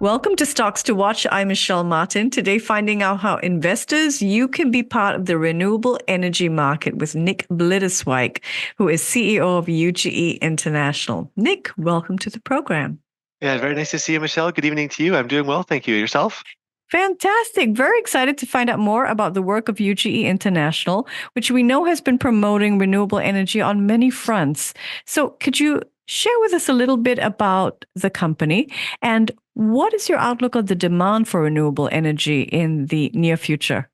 Welcome to Stocks to Watch. I'm Michelle Martin. Today, finding out how investors, you can be part of the renewable energy market with Nick Blitterswyk, who is CEO of UGE International. Nick, welcome to the program. Yeah, very nice to see you, Michelle. Good evening to you. I'm doing well, thank you. Yourself? Fantastic. Very excited to find out more about the work of UGE International, which we know has been promoting renewable energy on many fronts. So, could you share with us a little bit about the company and what is your outlook on the demand for renewable energy in the near future?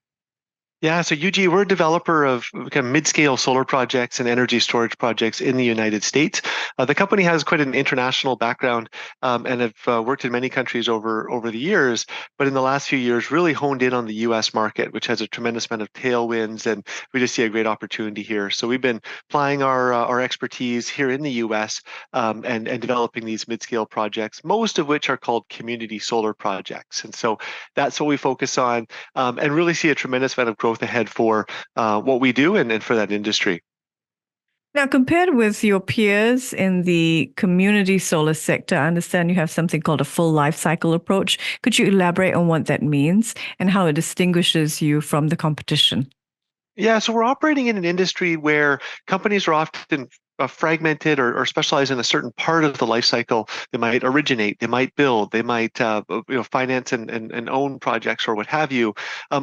Yeah, so UG, we're a developer of kind of mid-scale solar projects and energy storage projects in the United States. The company has quite an international background and have worked in many countries over the years, but in the last few years, really honed in on the U.S. market, which has a tremendous amount of tailwinds, and we just see a great opportunity here. So we've been applying our expertise here in the U.S. And developing these mid-scale projects, most of which are called community solar projects. And so that's what we focus on, and really see a tremendous amount of growth ahead for what we do and for that industry. Now, compared with your peers in the community solar sector, I understand you have something called a full life cycle approach. Could you elaborate on what that means and how it distinguishes you from the competition? Yeah, so we're operating in an industry where companies are often fragmented or specialize in a certain part of the life cycle. They might originate, they might build, they might finance and own projects or what have you.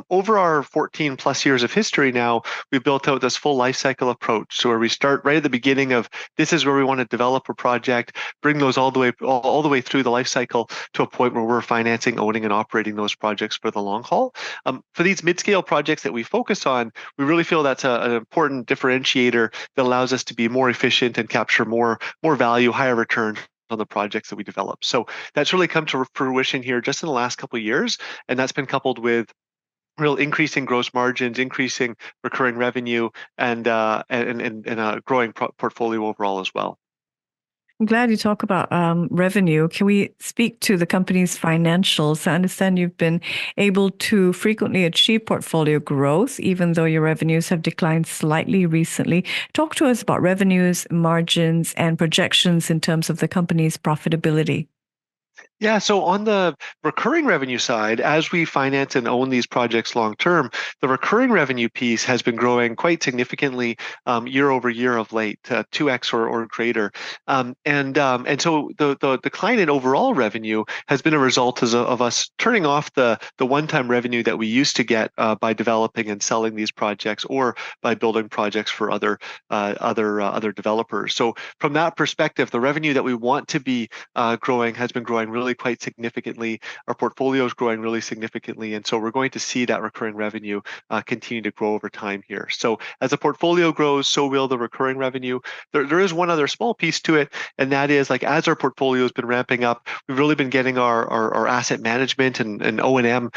Over our 14 plus years of history now, we've built out this full life cycle approach. So where we start right at the beginning of this is where we want to develop a project, bring those all the way through the life cycle to a point where we're financing, owning, and operating those projects for the long haul. For these mid-scale projects that we focus on, we really feel that's an important differentiator that allows us to be more efficient and capture more value, higher return on the projects that we develop. So that's really come to fruition here just in the last couple of years, and that's been coupled with real increasing gross margins, increasing recurring revenue, and a growing portfolio overall as well. I'm glad you talk about revenue. Can we speak to the company's financials? I understand you've been able to frequently achieve portfolio growth, even though your revenues have declined slightly recently. Talk to us about revenues, margins, and projections in terms of the company's profitability. Yeah, so on the recurring revenue side, as we finance and own these projects long term, the recurring revenue piece has been growing quite significantly year over year of late, 2x or greater. And so the decline in overall revenue has been a result of us turning off the one-time revenue that we used to get by developing and selling these projects or by building projects for other developers. So from that perspective, the revenue that we want to be growing has been growing really quite significantly. Our portfolio is growing really significantly, and so we're going to see that recurring revenue continue to grow over time here. So as the portfolio grows, so will the recurring revenue. There is one other small piece to it, and that is like as our portfolio has been ramping up, we've really been getting our asset management and O&M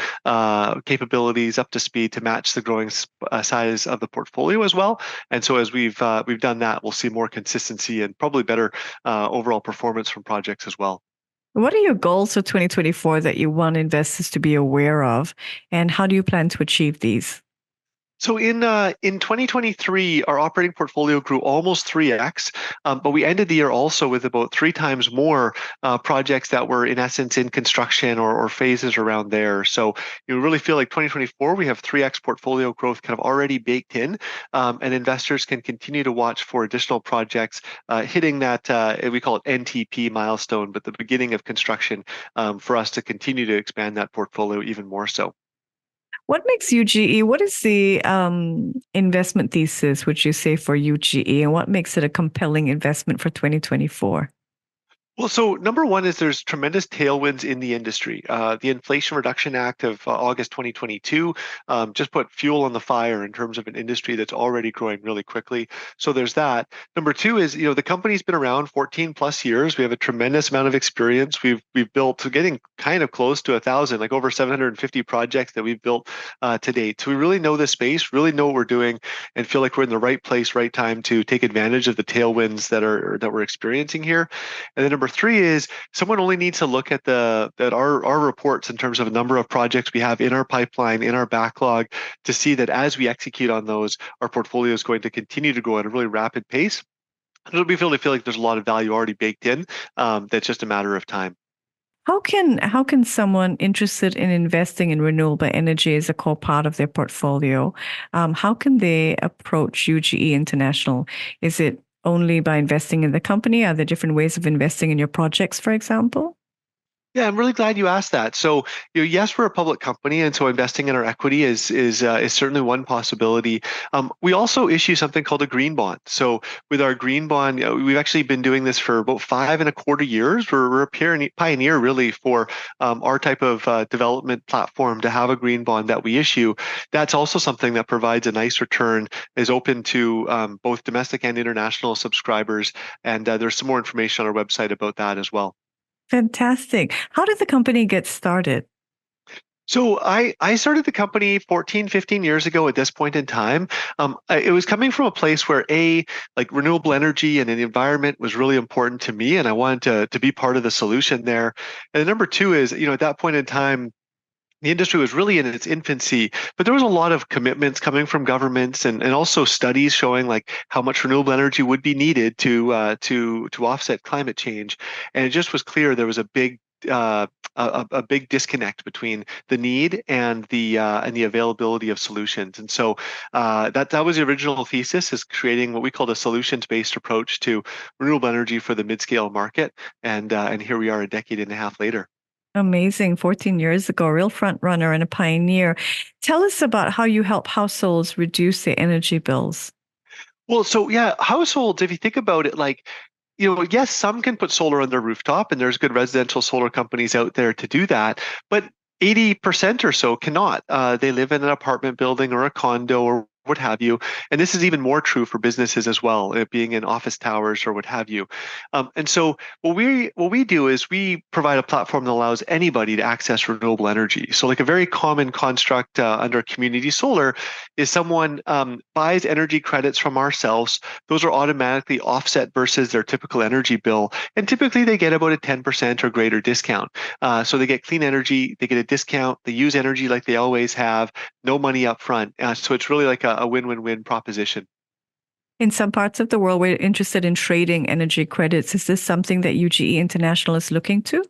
capabilities up to speed to match the growing size of the portfolio as well. And so as we've done that, we'll see more consistency and probably better overall performance from projects as well. What are your goals for 2024 that you want investors to be aware of, and how do you plan to achieve these? So in 2023, our operating portfolio grew almost 3x, but we ended the year also with about 3 times more projects that were in essence in construction or phases around there. So you really feel like 2024, we have 3x portfolio growth kind of already baked in, and investors can continue to watch for additional projects hitting that, we call it NTP milestone, but the beginning of construction for us to continue to expand that portfolio even more so. What makes UGE? What is the investment thesis, would you say, for UGE, and what makes it a compelling investment for 2024? Well, so number one is there's tremendous tailwinds in the industry. The Inflation Reduction Act of August 2022 just put fuel on the fire in terms of an industry that's already growing really quickly. So there's that. Number two is, the company's been around 14 plus years. We have a tremendous amount of experience. We've built, getting kind of close to 1,000, like over 750 projects that we've built to date. So we really know this space, really know what we're doing, and feel like we're in the right place, right time to take advantage of the tailwinds that we're experiencing here. And then number three is someone only needs to look at our reports in terms of a number of projects we have in our pipeline, in our backlog, to see that as we execute on those, our portfolio is going to continue to grow at a really rapid pace. It'll be feel like there's a lot of value already baked in. That's just a matter of time. How can someone interested in investing in renewable energy as a core part of their portfolio, how can they approach UGE International? Is it only by investing in the company? Are there different ways of investing in your projects, for example? Yeah, I'm really glad you asked that. So, yes, we're a public company, and so investing in our equity is certainly one possibility. We also issue something called a green bond. So, with our green bond, we've actually been doing this for about 5.25 years. We're a pioneer, really, for our type of development platform to have a green bond that we issue. That's also something that provides a nice return, is open to both domestic and international subscribers, and there's some more information on our website about that as well. Fantastic. How did the company get started? So I started the company 14, 15 years ago at this point in time. It was coming from a place where like renewable energy and the environment was really important to me, and I wanted to be part of the solution there. And number two is, at that point in time, the industry was really in its infancy, but there was a lot of commitments coming from governments and also studies showing like how much renewable energy would be needed to offset climate change. And it just was clear there was a big a big disconnect between the need and the availability of solutions. And so that was the original thesis, is creating what we called a solutions-based approach to renewable energy for the mid-scale market. And here we are a decade and a half later. Amazing. 14 years ago, a real front runner and a pioneer. Tell us about how you help households reduce their energy bills. Well, so yeah, households, if you think about it, like, yes, some can put solar on their rooftop, and there's good residential solar companies out there to do that, but 80% or so cannot. They live in an apartment building or a condo or what have you. And this is even more true for businesses as well, being in office towers or what have you. And so what we do is we provide a platform that allows anybody to access renewable energy. So like a very common construct under community solar is someone buys energy credits from ourselves. Those are automatically offset versus their typical energy bill. And typically they get about a 10% or greater discount. So they get clean energy, they get a discount, they use energy like they always have, no money up front. So it's really like a win-win-win proposition. In some parts of the world, we're interested in trading energy credits. Is this something that UGE International is looking to?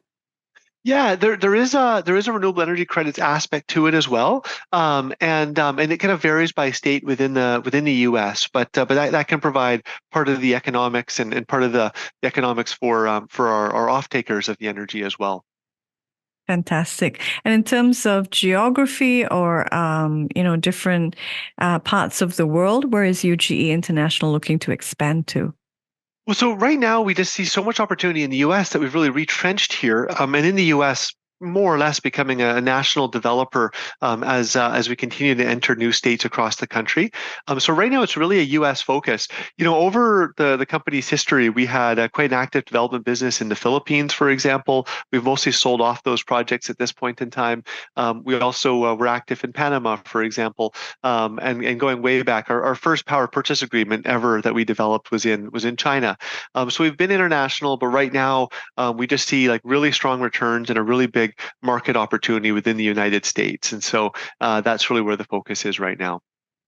Yeah, there is a renewable energy credits aspect to it as well, and it kind of varies by state within the U.S. But that can provide part of the economics and part of the economics for our off takers of the energy as well. Fantastic. And in terms of geography or different parts of the world, where is UGE International looking to expand to? Well, so right now we just see so much opportunity in the U.S. that we've really retrenched here, and in the U.S. more or less becoming a national developer as we continue to enter new states across the country. So right now it's really a U.S. focus. Over the company's history, we had quite an active development business in the Philippines, for example. We've mostly sold off those projects at this point in time. We also were active in Panama, for example, and going way back. Our first power purchase agreement ever that we developed was in China. So we've been international, but right now we just see like really strong returns and a really big market opportunity within the United States. And so that's really where the focus is right now.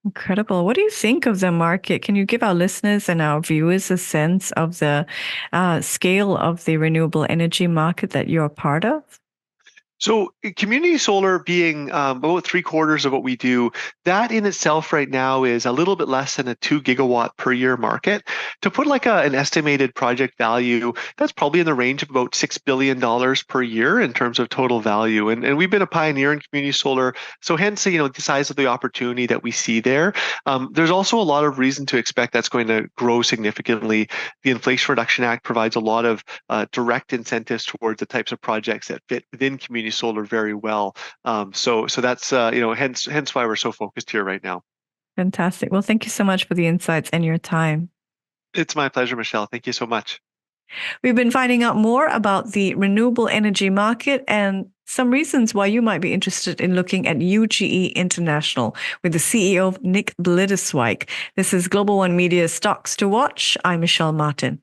Incredible. What do you think of the market? Can you give our listeners and our viewers a sense of the scale of the renewable energy market that you're a part of? So community solar being about 3/4 of what we do, that in itself right now is a little bit less than a 2 gigawatt per year market. To put like an estimated project value, that's probably in the range of about $6 billion per year in terms of total value. And we've been a pioneer in community solar, so hence the size of the opportunity that we see there. There's also a lot of reason to expect that's going to grow significantly. The Inflation Reduction Act provides a lot of direct incentives towards the types of projects that fit within community solar very well. So that's hence why we're so focused here right now. Fantastic. Well, thank you so much for the insights and your time. It's my pleasure, Michelle. Thank you so much. We've been finding out more about the renewable energy market and some reasons why you might be interested in looking at UGE International with the CEO, Nick Blitterswyk. This is Global One Media Stocks to Watch. I'm Michelle Martin.